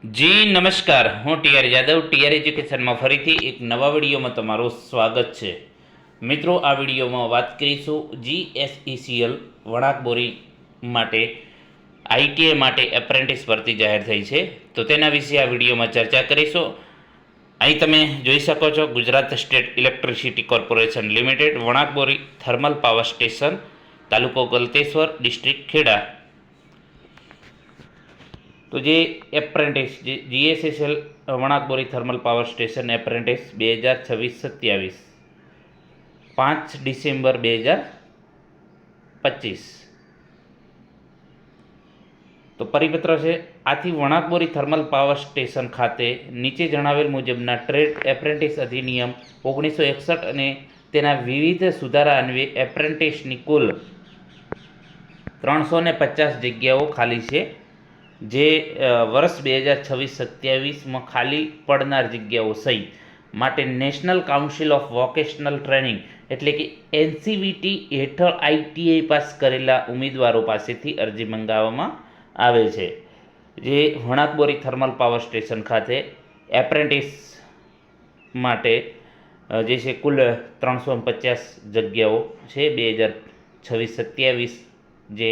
જી નમસ્કાર, હું TR Yadav TR એજ્યુકેશનમાં ફરીથી એક નવા વિડીયોમાં તમારું સ્વાગત છે. મિત્રો, આ વિડીયોમાં વાત કરીશું જીએસઈસીએલ વણાક બોરી માટે આઈટીઆઈ માટે એપ્રેન્ટિસ ભરતી જાહેર થઈ છે, તો તેના વિશે આ વિડીયોમાં ચર્ચા કરીશું. અહીં તમે જોઈ શકો છો Gujarat state electricity corporation limited Wanakbori thermal power station, તાલુકો ગલતેશ્વર, ડિસ્ટ્રિક્ટ ખેડા. તો જે apprentice GSSL Wanakbori thermal power station apprentice 2026-27 5 December 2025 તો પરિપત્ર છે. આથી વણાકબોરી થર્મલ પાવર સ્ટેશન ખાતે નીચે જણાવેલ મુજબના ટ્રેડ એપ્રેન્ટિસ અધિનિયમ 1961 અને તેના વિવિધ સુધારા અન્વયે એપ્રેન્ટિસની કુલ 350 જગ્યાઓ ખાલી છે. જે વર્ષ 2026-27માં ખાલી પડનાર જગ્યાઓ સહિત માટે national council of vocational training એટલે કે એનસીવીટી હેઠળ આઈટીઆઈ પાસ કરેલા ઉમેદવારો પાસેથી અરજી મંગાવવામાં આવે છે. જે વણાકબોરી થર્મલ પાવર સ્ટેશન ખાતે એપ્રેન્ટિસ માટે જે છે કુલ 350 જગ્યાઓ છે. 2026-27 જે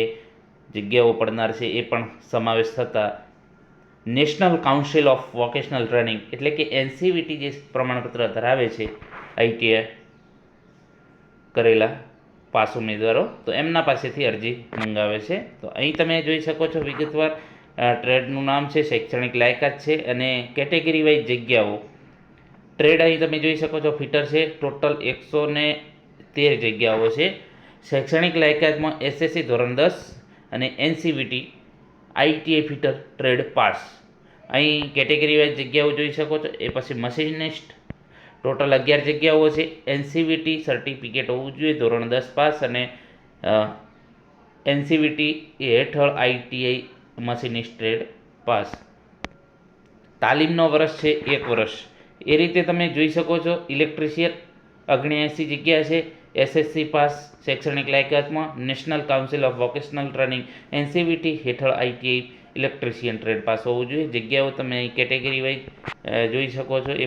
જગ્યાઓ પડનાર છે એ પણ સમાવેશ થતાં national council of vocational training એટલે કે એનસીવીટી જે પ્રમાણપત્ર ધરાવે છે આઈટીઆઈ કરેલા પાસ ઉમેદવારો, તો એમના પાસેથી અરજી મંગાવે છે. તો અહીં તમે જોઈ શકો છો વિગતવાર ટ્રેડનું નામ છે, શૈક્ષણિક લાયકાત છે અને કેટેગરી વાઇઝ જગ્યાઓ. ટ્રેડ અહીં તમે જોઈ શકો છો ફિટર છે. ટોટલ 113 જગ્યાઓ છે. શૈક્ષણિક લાયકાતમાં એસએસસી ધોરણ 10 અને NCVT ITI fitter trade pass. અહીં કેટેગરી વાઇઝ જગ્યાઓ જોઈ શકો છો. એ પછી મશીનિસ્ટ ટોટલ 11 જગ્યાઓ છે. એનસીવીટી સર્ટિફિકેટ હોવું જોઈએ, ધોરણ 10 પાસ અને એનસીવીટી હેઠળ આઈટીઆઈ મશીનિસ્ટ ટ્રેડ પાસ. તાલીમનો વર્ષ છે 1 વર્ષ. એ રીતે તમે જોઈ શકો છો ઇલેક્ટ્રિશિયન 79 જગ્યા છે. એસએસસી પાસ શૈક્ષણિક લાયકાતમાં national council of vocational training NCVT હેઠળ આઈટીઆઈ ઇલેક્ટ્રિશિયન ટ્રેડ પાસ હોવું જોઈએ. જગ્યાઓ તમે અહીં કેટેગરી વાઇઝ જોઈ શકો છો. એ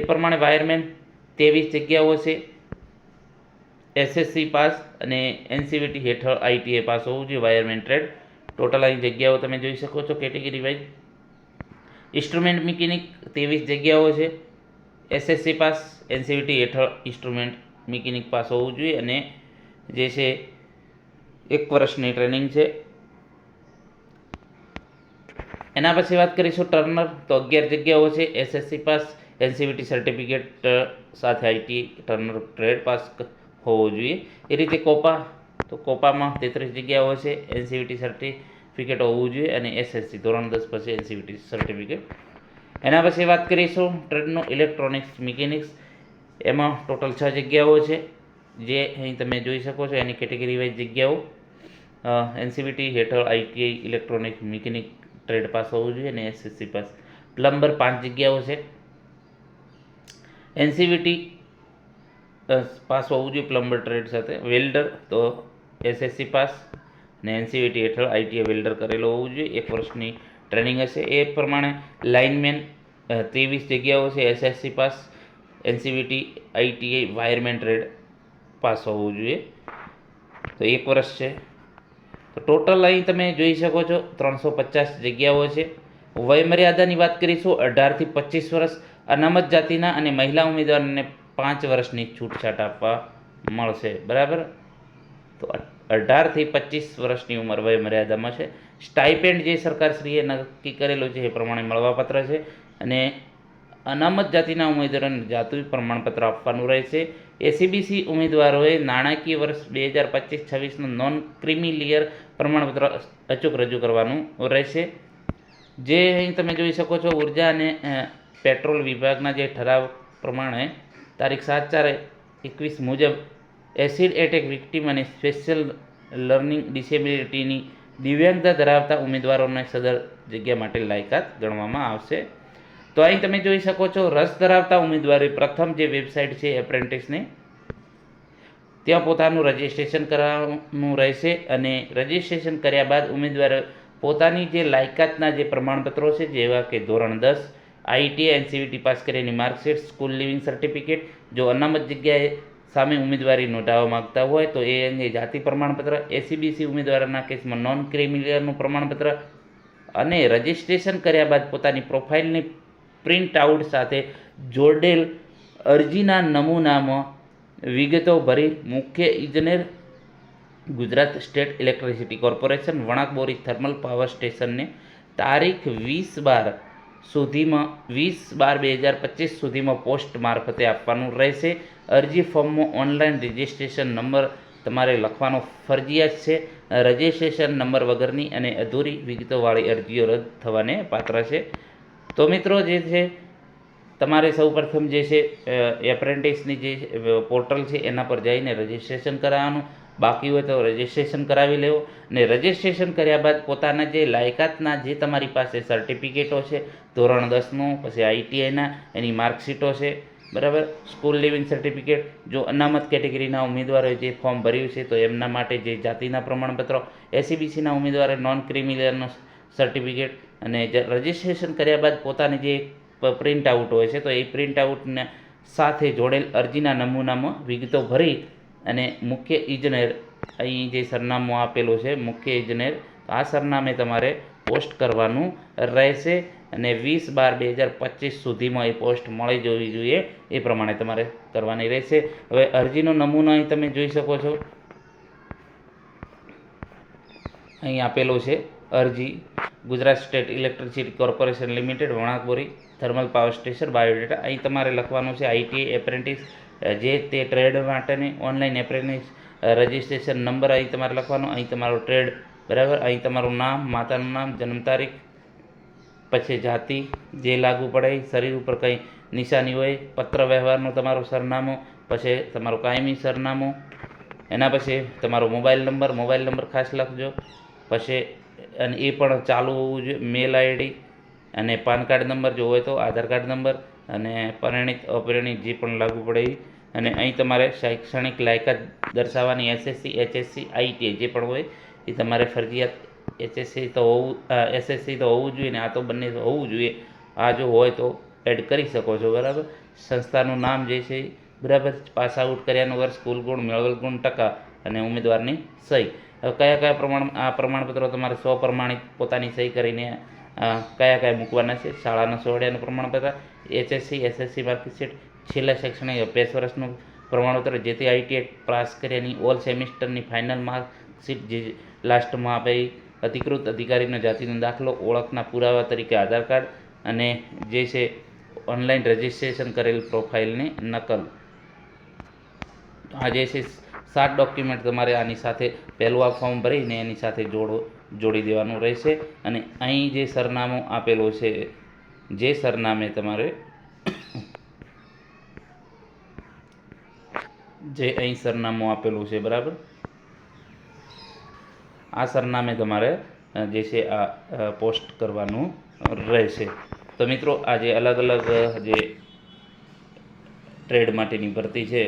પ્રમાણે વાયરમેન 23 જગ્યાઓ છે. એસએસસી પાસ અને એનસીવીટી હેઠળ આઈટીઆઈ પાસ હોવું જોઈએ વાયરમેન ટ્રેડ. ટોટલ અહીં જગ્યાઓ તમે જોઈ શકો છો કેટેગરી વાઇઝ. ઇન્સ્ટ્રુમેન્ટ મિકેનિક 23 જગ્યાઓ છે. એસએસસી પાસ એનસીવીટી હેઠળ ઇન્સ્ટ્રુમેન્ટ મિકેનિક પાસ હોવું જોઈએ અને જે છે 1 વર્ષની ટ્રેનિંગ છે. એના પછી વાત કરીશું ટર્નર, તો 11 જગ્યાઓ છે. એસએસસી પાસ એનસીવીટી સર્ટિફિકેટ સાથે આઈટીઆઈ ટર્નર ટ્રેડ પાસ હોવો જોઈએ. એ રીતે કોપા, તો કોપામાં 33 જગ્યાઓ છે. એનસીવીટી સર્ટિફિકેટ હોવું જોઈએ અને એસએસસી ધોરણ 10 પછી એનસીવીટી સર્ટિફિકેટ. એના પછી વાત કરીશું ટ્રેડનું ઇલેક્ટ્રોનિક્સ મિકેનિક્સ. એમાં ટોટલ 6 જગ્યાઓ છે. જે અહીં તમે જોઈ શકો છો એની કેટેગરી વાઇઝ જગ્યાઓ. એનસીવીટી હેઠળ ITI electronic mechanic trade pass હોવું જોઈએ અને એસએસસી પાસ. પ્લમ્બર 5 જગ્યાઓ છે. એનસીવીટી પાસ હોવું જોઈએ પ્લમ્બર ટ્રેડ સાથે. વેલ્ડર તો એસએસસી પાસ અને એનસીવીટી હેઠળ આઈટીઆઈ વેલ્ડર કરેલો હોવું જોઈએ. 1 વર્ષની ટ્રેનિંગ હશે. એ પ્રમાણે લાઇનમેન 23 જગ્યાઓ છે. SSC pass NCVT ITI wireman trade pass હોવું જોઈએ. તો 1 વર્ષ છે. તો ટોટલ અહીં તમે જોઈ શકો છો 350 જગ્યાઓ છે. વયમર્યાદાની વાત કરીશું 18 થી 25 વર્ષ. અનામત જાતિના અને મહિલા ઉમેદવારોને 5 વર્ષની છૂટછાટ આપવા મળશે. બરાબર. તો 18 થી 25 વર્ષની ઉંમર વયમર્યાદામાં છે. સ્ટાઇપેન્ડ જે સરકારશ્રીએ નક્કી કરેલું છે એ પ્રમાણે મળવાપાત્ર છે અને અનામત જાતિના ઉમેદવારોને જાતિ પ્રમાણપત્ર આપવાનું રહેશે. એસીબીસી ઉમેદવારોએ નાણાકીય વર્ષ 2025-26નું નોન ક્રિમિલિયર પ્રમાણપત્ર અચૂક રજૂ કરવાનું રહેશે. જે અહીં તમે જોઈ શકો છો ઉર્જા અને પેટ્રોલ વિભાગના જે ઠરાવ પ્રમાણે તારીખ 7/4/21 મુજબ એસિડ એટેક વિક્ટીમ અને સ્પેશિયલ લર્નિંગ ડિસેબિલિટીની દિવ્યાંગતા ધરાવતા ઉમેદવારોને સદર જગ્યા માટે લાયકાત ગણવામાં આવશે. તો અહીં તમે જોઈ શકો છો રસ ધરાવતા ઉમેદવારે પ્રથમ જે વેબસાઇટ છે એપ્રેન્ટિસની, ત્યાં પોતાનું રજિસ્ટ્રેશન કરાવવાનું રહેશે અને રજિસ્ટ્રેશન કર્યા બાદ ઉમેદવારો પોતાની જે લાયકાતના જે પ્રમાણપત્રો છે, જેવા કે ધોરણ 10, IIT, NCVT પાસ કર્યાની માર્કશીટ, સ્કૂલ લિવિંગ સર્ટિફિકેટ, જો અનામત જગ્યાએ સામે ઉમેદવારી નોંધાવવા માંગતા હોય તો એ અંગે જાતિ પ્રમાણપત્ર, SCBC ઉમેદવારના કેસમાં નોન ક્રિમિલિયરનું પ્રમાણપત્ર અને રજિસ્ટ્રેશન કર્યા બાદ પોતાની પ્રોફાઇલની પ્રિન્ટ આઉટ સાથે જોડેલ અરજીના નમૂનામાં વિગતો ભરી મુખ્ય ઇજનેર, Gujarat state electricity corporation, Wanakbori thermal power સ્ટેશનને તારીખ 20/12/2025 સુધીમાં પોસ્ટ મારફતે આપવાનું રહેશે. અરજી ફોર્મમાં ઓનલાઈન રજિસ્ટ્રેશન નંબર તમારે લખવાનો ફરજિયાત છે. રજિસ્ટ્રેશન નંબર વગરની અને અધૂરી વિગતોવાળી અરજીઓ રદ થવાને પાત્ર છે. તો મિત્રો જે છે તમારે સૌપ્રથમ જે છે એપ્રેન્ટિસની જે પોર્ટલ છે એના પર જઈને રજિસ્ટ્રેશન કરાવવાનું. બાકી હોય તો રજિસ્ટ્રેશન કરાવી લેવો ને રજિસ્ટ્રેશન કર્યા બાદ પોતાના જે લાયકાતના જે તમારી પાસે સર્ટિફિકેટો છે, ધોરણ 10નું, પછી ITIના એની માર્કશીટો છે, બરાબર, સ્કૂલ લિવિંગ સર્ટિફિકેટ, જો અનામત કેટેગરીના ઉમેદવારોએ જે ફોર્મ ભર્યું છે તો એમના માટે જે જાતિના પ્રમાણપત્રો, SCBCના ઉમેદવારે નોન ક્રિમિલિયરનું સર્ટિફિકેટ અને રજિસ્ટ્રેશન કર્યા બાદ પોતાની જે પ્રિન્ટ આઉટ હોય છે તો એ પ્રિન્ટ આઉટને સાથે જોડેલ અરજીના નમૂનામાં વિગતો ભરી અને મુખ્ય ઇજનેર, અહીં જે સરનામું આપેલું છે મુખ્ય ઇજનેર, આ સરનામે તમારે પોસ્ટ કરવાનું રહેશે અને 20/12/2025 સુધીમાં એ પોસ્ટ મળી જવી જોઈએ એ પ્રમાણે તમારે કરવાની રહેશે. હવે અરજીનો નમૂનો અહીં તમે જોઈ શકો છો, અહીં આપેલું છે અરજી Gujarat state electricity corporation limited, Wanakbori thermal power station, biodata. અહીં તમારે લખવાનું છે ITI એપ્રેન્ટિસ, જે તે ટ્રેડ માટેની ઓનલાઈન એપ્રેન્ટિસ રજિસ્ટ્રેશન નંબર અહીં તમારે લખવાનો, અહીં તમારો ટ્રેડ, બરાબર, અહીં તમારું નામ, માતાનું નામ, જન્મ તારીખ, પછી જાતિ જે લાગુ પડે, શરીર ઉપર કંઈ નિશાની હોય, પત્ર વ્યવહારનું તમારું સરનામું, પછી તમારું કાયમી સરનામું, એના પછી તમારો મોબાઈલ નંબર ખાસ લખજો, પછી અને એ પણ ચાલુ હોવું જોઈએ, મેલ ID અને પાન કાર્ડ નંબર જો હોય તો આધાર કાર્ડ નંબર અને પરિણીત અપરિણીત જે પણ લાગુ પડે એ. અને અહીં તમારે શૈક્ષણિક લાયકાત દર્શાવવાની SSC, HSC, ITI જે પણ હોય એ તમારે ફરજિયાત SSC તો હોવું જોઈએ ને આ તો બંને હોવું જોઈએ. આ જો હોય તો એડ કરી શકો છો, બરાબર. સંસ્થાનું નામ જે છે, બરાબર, પાસ આઉટ કર્યાનું વર્ષ, કુલ ગુણ, મેળવેલ ગુણ, ટકા અને ઉમેદવારની સહી. હવે કયા પ્રમાણપત્રો તમારે સ્વપ્રમાણિત પોતાની સહી કરીને કયા મૂકવાના છે? શાળાના સોળિયાનું પ્રમાણપત્ર, HSC, SSC માર્કશીટ, છેલ્લા શૈક્ષણિક અભ્યાસ વર્ષનું પ્રમાણપત્ર, જે તે ITI પાસ કર્યાની ઓલ સેમિસ્ટરની ફાઇનલ માર્કશીટ જે લાસ્ટમાં આપે, અધિકૃત અધિકારીનો જાતિનો દાખલો, ઓળખના પુરાવા તરીકે આધાર કાર્ડ અને જે છે ઓનલાઈન રજિસ્ટ્રેશન કરેલ પ્રોફાઇલની નકલ. આ જે છે 7 ડોક્યુમેન્ટ તમારે આની સાથે પહેલું આ ફોર્મ ભરીને એની સાથે જોડી દેવાનું રહેશે. અને અહીં જે સરનામું આપેલું છે, જે સરનામે તમારે જે અહીં સરનામું આપેલું છે, બરાબર, આ સરનામે તમારે જે છે આ પોસ્ટ કરવાનું રહેશે. તો મિત્રો આ જે અલગ અલગ જે ટ્રેડ માટેની ભરતી છે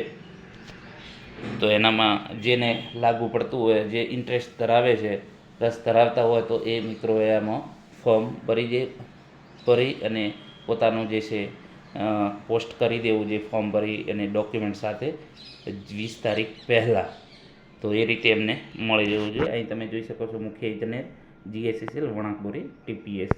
તો એનામાં જેને લાગુ પડતું હોય, જે ઇન્ટરેસ્ટ ધરાવે છે, રસ ધરાવતા હોય તો એ મિત્રોએ આમાં ફોર્મ ભરી અને પોતાનું જે છે પોસ્ટ કરી દેવું, જે ફોર્મ ભરી અને ડોક્યુમેન્ટ સાથે 20 તારીખ પહેલાં. તો એ રીતે એમને મળી જવું જોઈએ. અહીં તમે જોઈ શકો છો મુખ્ય ઇજનેર, GSSL, વણાક બોરી, TPS.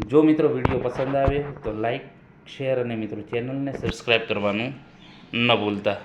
જો મિત્રો વિડીયો પસંદ આવે તો લાઈક, શેર અને મિત્રો ચેનલને સબસ્ક્રાઈબ કરવાનું ન ભૂલતા.